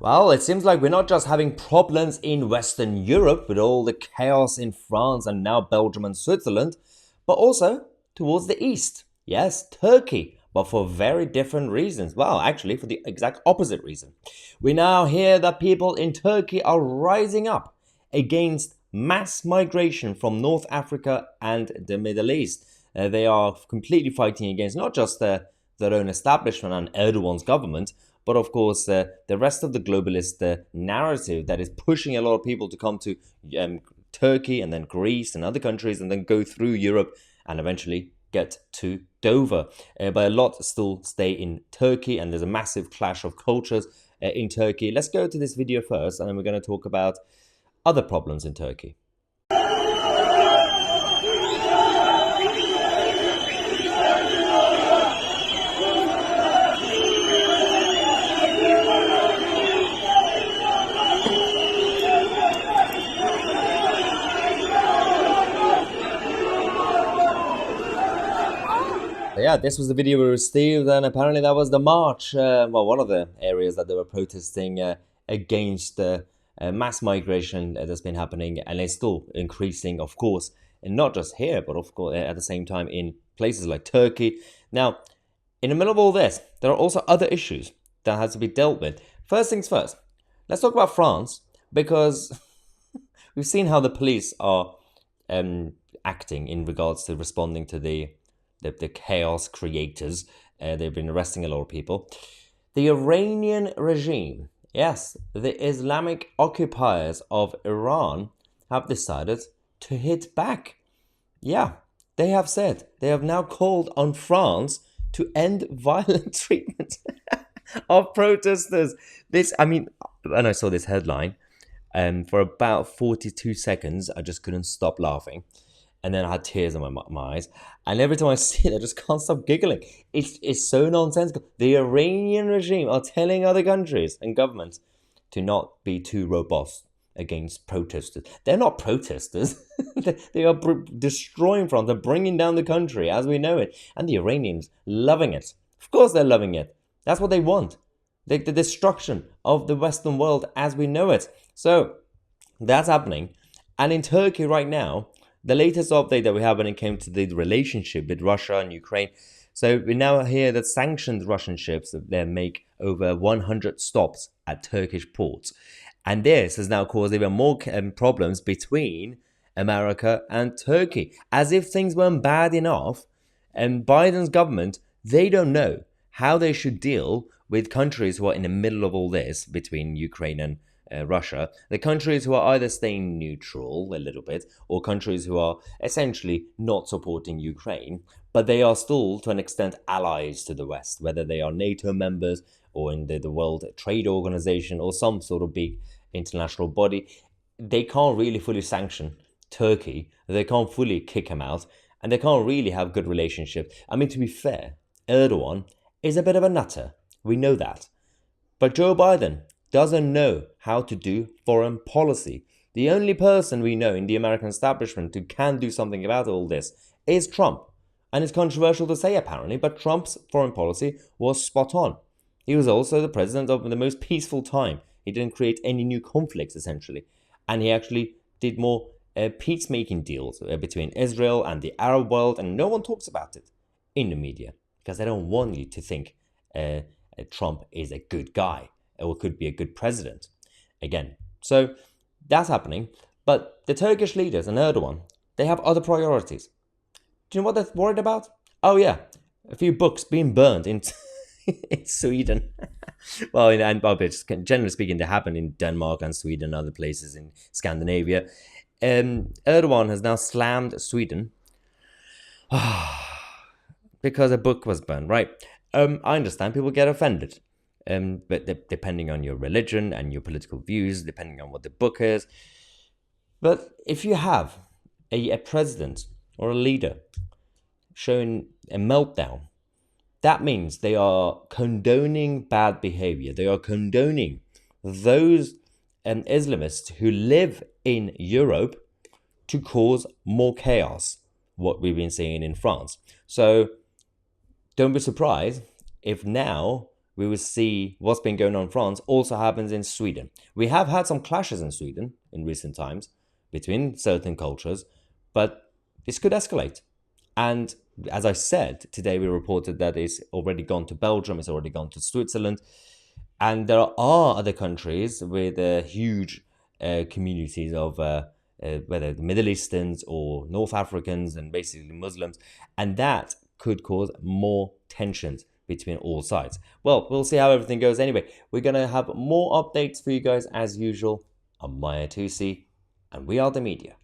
Well, it seems like we're not just having problems in Western Europe with all the chaos in France and now Belgium and Switzerland, but also towards the east. Yes, Turkey, but for very different reasons. Well, actually, for the exact opposite reason. We now hear that people in Turkey are rising up against mass migration from North Africa and the Middle East. They are completely fighting against not just their own establishment and Erdogan's government, but of course, the rest of the globalist narrative that is pushing a lot of people to come to Turkey and then Greece and other countries and then go through Europe and eventually get to Dover. But a lot still stay in Turkey, and there's a massive clash of cultures in Turkey. Let's go to this video first, and then we're going to talk about other problems in Turkey. Yeah, this was the video we received, and apparently that was the march. Well, one of the areas that they were protesting against mass migration that's been happening, and it's still increasing, of course, and not just here, but of course at the same time in places like Turkey. Now, in the middle of all this, there are also other issues that has to be dealt with. First things first, let's talk about France, because we've seen how the police are acting in regards to responding to the chaos creators. They've been arresting a lot of people. The Iranian regime, yes, the Islamic occupiers of Iran have decided to hit back. Yeah, they have said, they have now called on France to end violent treatment of protesters. When I saw this headline, for about 42 seconds, I just couldn't stop laughing. And then I had tears in my eyes. And every time I see it, I just can't stop giggling. It's so nonsensical. The Iranian regime are telling other countries and governments to not be too robust against protesters. They're not protesters. They are destroying France. They're bringing down the country as we know it. And the Iranians loving it. Of course they're loving it. That's what they want. The destruction of the Western world as we know it. So that's happening. And in Turkey right now, the latest update that we have when it came to the relationship with Russia and Ukraine. So we now hear that sanctioned Russian ships they make over 100 stops at Turkish ports. And this has now caused even more problems between America and Turkey. As if things weren't bad enough, and Biden's government, they don't know how they should deal with countries who are in the middle of all this between Ukraine and Russia, the countries who are either staying neutral a little bit or countries who are essentially not supporting Ukraine, but they are still to an extent allies to the West, whether they are NATO members or in the World Trade Organization or some sort of big international body. They can't really fully sanction Turkey, they can't fully kick him out, and they can't really have good relationship. I mean, to be fair, Erdogan is a bit of a nutter, we know that, but Joe Biden doesn't know how to do foreign policy. The only person we know in the American establishment who can do something about all this is Trump. And it's controversial to say apparently, but Trump's foreign policy was spot on. He was also the president of the most peaceful time. He didn't create any new conflicts essentially. And he actually did more peacemaking deals between Israel and the Arab world, and no one talks about it in the media because they don't want you to think Trump is a good guy or could be a good president again. So that's happening. But the Turkish leaders and Erdogan, they have other priorities. Do you know what they're worried about? Oh yeah, a few books being burned in, in Sweden. Well, generally speaking, they happen in Denmark and Sweden and other places in Scandinavia. Erdogan has now slammed Sweden because a book was burned, right? I understand people get offended. But depending on your religion and your political views, depending on what the book is. But if you have a president or a leader showing a meltdown, that means they are condoning bad behavior. They are condoning those Islamists who live in Europe to cause more chaos, what we've been seeing in France. So don't be surprised if now we will see what's been going on in France also happens in Sweden. We have had some clashes in Sweden in recent times between certain cultures, but this could escalate. And as I said, today we reported that it's already gone to Belgium, it's already gone to Switzerland, and there are other countries with huge communities of whether the Middle Easterns or North Africans and basically Muslims, and that could cause more tensions between all sides. Well, we'll see how everything goes anyway. We're going to have more updates for you guys as usual. I'm Mahyar Tousi, and we are the media.